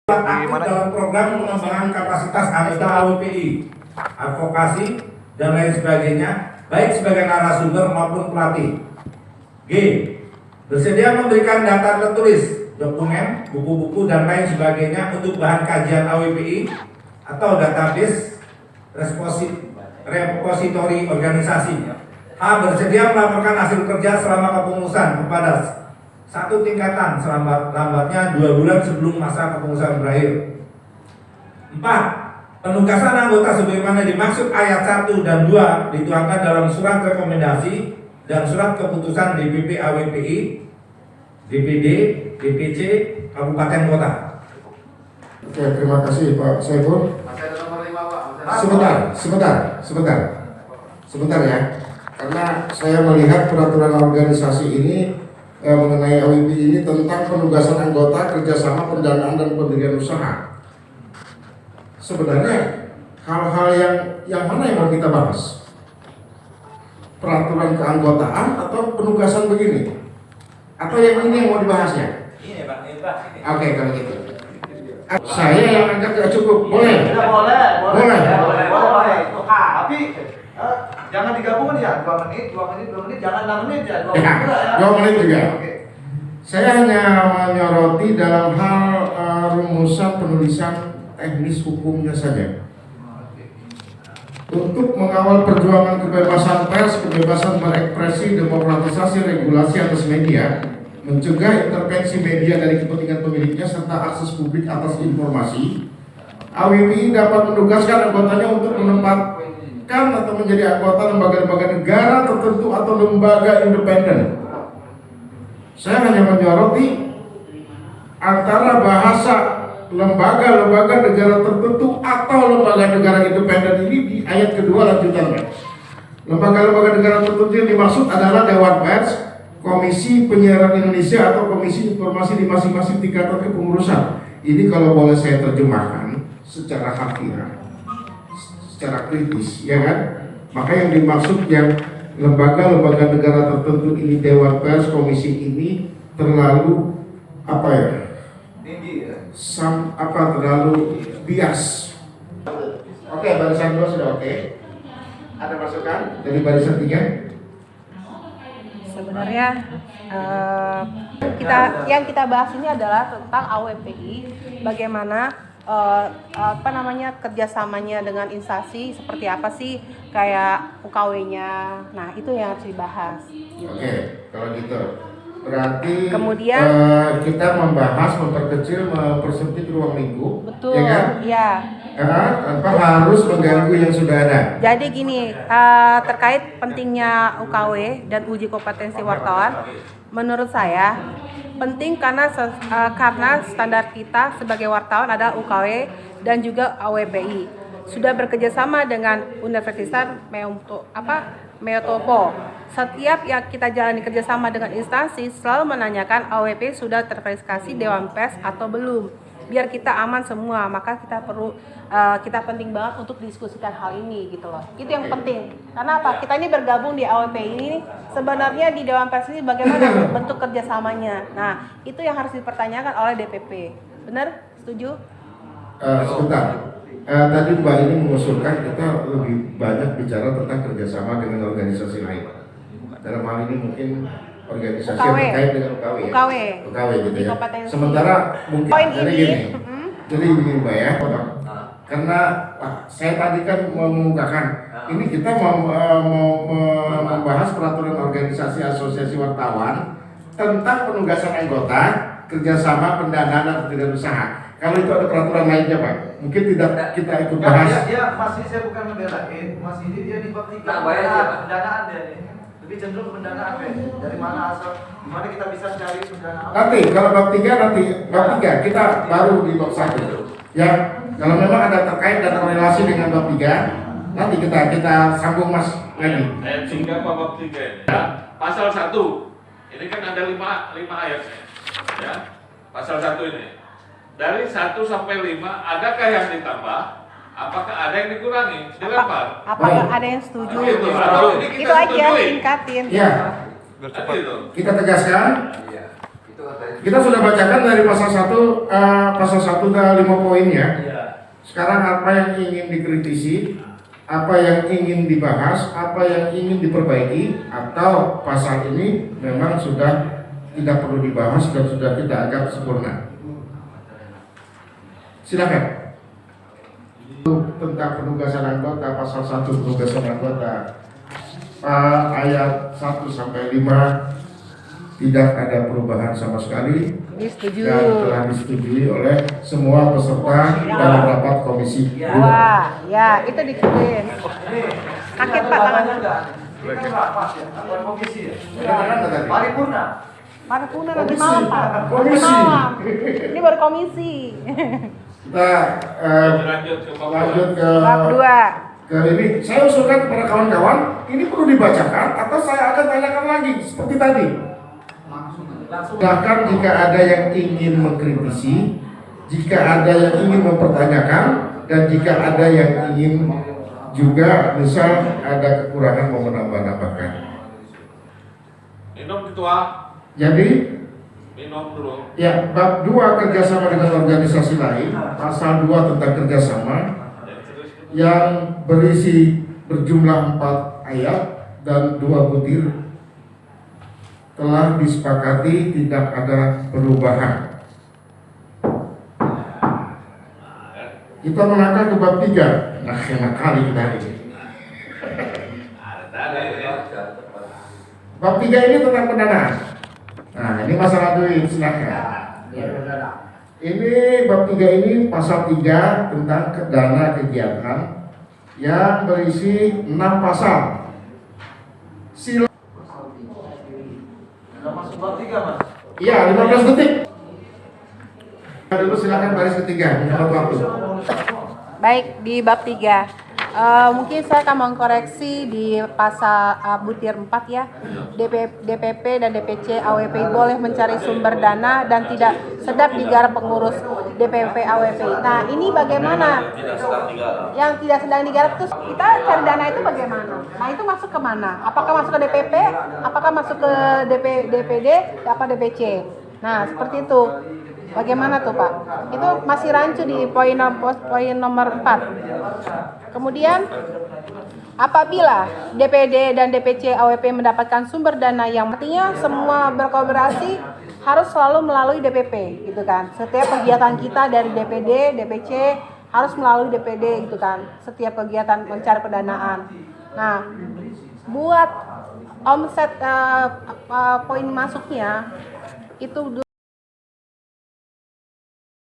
aktif dalam program pengembangan kapasitas anggota AWPI, advokasi, dan lain sebagainya, baik sebagai narasumber maupun pelatih. G. Bersedia memberikan data tertulis, dokumen, buku-buku, dan lain sebagainya untuk bahan kajian AWPI atau database repositori organisasi. H. Bersedia melaporkan hasil kerja selama kepengurusan kepada satu tingkatan selambat-lambatnya 2 bulan sebelum masa kepengurusan berakhir. 4. Penugasan anggota sebagaimana dimaksud ayat 1 dan 2 dituangkan dalam surat rekomendasi dan surat keputusan DPP AWPI, DPD, DPC, Kabupaten Kota. Oke, terima kasih Pak Saiful. Masih ada nomor 5 Pak. Sebentar ya. Karena saya melihat peraturan organisasi ini mengenai AWPI ini tentang penugasan anggota, kerjasama, pendanaan, dan pendirian usaha. Sebenarnya hal-hal yang mana yang mau kita bahas? Peraturan keanggotaan atau penugasan begini? Atau yang ini yang mau dibahasnya? Ini Pak, ini Pak. Oke, kalau gitu. Saya yang anggap tidak cukup. Boleh? Boleh. Itu tapi jangan digabungin ya 2 menit, jangan 6 menit ya 2 menit ya. 2 menit juga. Oke. Saya hanya menyoroti dalam hal rumusan penulisan teknis hukumnya saja. Untuk mengawal perjuangan kebebasan pers, kebebasan berekspresi, demokratisasi regulasi atas media, mencegah intervensi media dari kepentingan pemiliknya serta akses publik atas informasi, AWPI dapat menugaskan anggotanya untuk menempatkan atau menjadi anggota lembaga-lembaga negara tertentu atau lembaga independen. Saya hanya menyoroti antara bahasa lembaga-lembaga negara tertentu atau lembaga negara independen ini di ayat kedua lanjutannya. Lembaga-lembaga negara tertentu yang dimaksud adalah Dewan Pers, Komisi Penyiaran Indonesia atau Komisi Informasi di masing-masing tingkatan kepengurusan. Ini kalau boleh saya terjemahkan secara harfiah, secara kritis, ya kan? Maka yang dimaksud yang lembaga-lembaga negara tertentu ini, Dewan Pers, komisi ini terlalu apa ya? Tinggi ya. Terlalu bias. Oke, barisan 2 sudah oke. Ada masukan dari barisan 3? Sebenarnya kita bahas ini adalah tentang AWPI, bagaimana kerjasamanya dengan instansi seperti apa sih, kayak UKW-nya. Nah, itu yang harus dibahas. Oke, kalau gitu berarti kemudian kita membahas, memperkecil, mempersempit ruang lingkup. Betul, ya kan? Iya. Tanpa harus mengganggu yang sudah ada. Jadi gini, terkait pentingnya UKW dan uji kompetensi wartawan, menurut saya penting karena standar kita sebagai wartawan adalah UKW dan juga AWPI. Sudah bekerjasama dengan Universitas Meotopo. Setiap yang kita jalani kerjasama dengan instansi selalu menanyakan AWPI sudah terverifikasi Dewan Pers atau belum, biar kita aman semua. Maka kita penting banget untuk diskusikan hal ini gitu loh. Itu yang penting. Karena apa? Kita ini bergabung di AWPI ini, sebenarnya di Dewan Pers ini bagaimana bentuk kerjasamanya. Nah, itu yang harus dipertanyakan oleh DPP. Benar? Setuju? Sebentar. Tadi Mbak ini mengusulkan kita lebih banyak bicara tentang kerjasama dengan organisasi lain. Dalam hal ini mungkin organisasi yang terkait dengan UKW ya. UKW gitu ya. Sementara mungkin jadi begini Mbak ya. Karena saya tadi kan mengukakan ini kita mau membahas peraturan organisasi asosiasi wartawan tentang penugasan anggota, kerjasama, pendanaan, dan pendirian usaha. Kalau itu ada peraturan lainnya Pak, mungkin tidak kita ikut bahas. Ya, Mas ini saya bukan membelain, Mas ini dia di bab 3 pendanaan dia nih. Lebih cenderung ke pendanaan ya. Dari mana asal, gimana kita bisa cari pendanaan? Nanti kalau bab 3 kita baru di bab 1. Ya, kalau memang ada terkait dan relasi dengan bab 3, nanti kita sambung Mas lagi. Ayat 3 bab 3 ini. Ya, pasal 1. Ini kan ada 5 ayatnya. Ya. Pasal 1 ini. Dari 1 sampai 5 adakah yang ditambah? Apakah ada yang dikurangi? Dilempar. Apakah ada yang setuju? Itu aja, singkatin. Ya. Gitu. Kita tegaskan. Iya. Itu Kita sudah bacakan dari pasal 1, pasal 1 ada 5 poin ya. Sekarang apa yang ingin dikritisi, apa yang ingin dibahas, apa yang ingin diperbaiki, atau pasal ini memang sudah tidak perlu dibahas dan sudah kita anggap sempurna. Silakan. Tentang penugasan anggota, pasal 1 penugasan anggota, ayat 1 sampai 5 tidak ada perubahan sama sekali Disetujui. dan telah disetujui oleh semua peserta dalam rapat komisi 2. Wah, ya itu dikirim. Sakit Pak tangannya. Ini kan rapat ya, rapat komisi ya. Bagaimana tadi? Paripurna. Paripurna nanti Komisi. malam Pak. Nanti Komisi. malam. Ini baru komisi. Kita Lanjut ke bab lanjut ke Bab 2. ini. Saya usulkan kepada kawan-kawan, ini perlu dibacakan atau saya akan tanyakan lagi seperti tadi. Bahkan jika ada yang ingin mengkritisi, jika ada yang ingin mempertanyakan, dan jika ada yang ingin juga misal ada kekurangan mau menambah-nambahkan. Minum ketua, Jadi minum dulu. ya, bab 2 kerjasama dengan organisasi lain, pasal 2 tentang kerjasama yang berisi berjumlah 4 ayat dan 2 butir telah disepakati tidak ada perubahan. Kita melangkah ke bab 3. Nah, enak kali kita ini. Bab 3 ini tentang pendanaan. Nah, ini masalah duit, silakan. Ini bab 3 ini pasal 3 tentang dana kegiatan yang berisi 6 pasal. Sila. Udah masuk bab 3 Mas. Iya, 15 detik. Dulu silakan baris ketiga, mendapat waktu. Baik, di bab 3. Mungkin saya akan mengkoreksi di pasal butir 4 ya. DPP dan DPC AWP boleh mencari sumber dana dan tidak sedang digarap pengurus DPP AWP. Nah, ini bagaimana? Yang tidak sedang digarap itu kita cari dana itu bagaimana? Nah, itu masuk ke mana? Apakah masuk ke DPP? Apakah masuk ke DPD? Apa DPC? Nah, seperti itu. Bagaimana tuh Pak? Itu masih rancu di poin nomor 4. Kemudian apabila DPD dan DPC AWP mendapatkan sumber dana yang artinya semua berkolaborasi harus selalu melalui DPP gitu kan. Setiap kegiatan kita dari DPD, DPC harus melalui DPD gitu kan. Setiap kegiatan mencari pendanaan. Nah, buat omset poin masuknya itu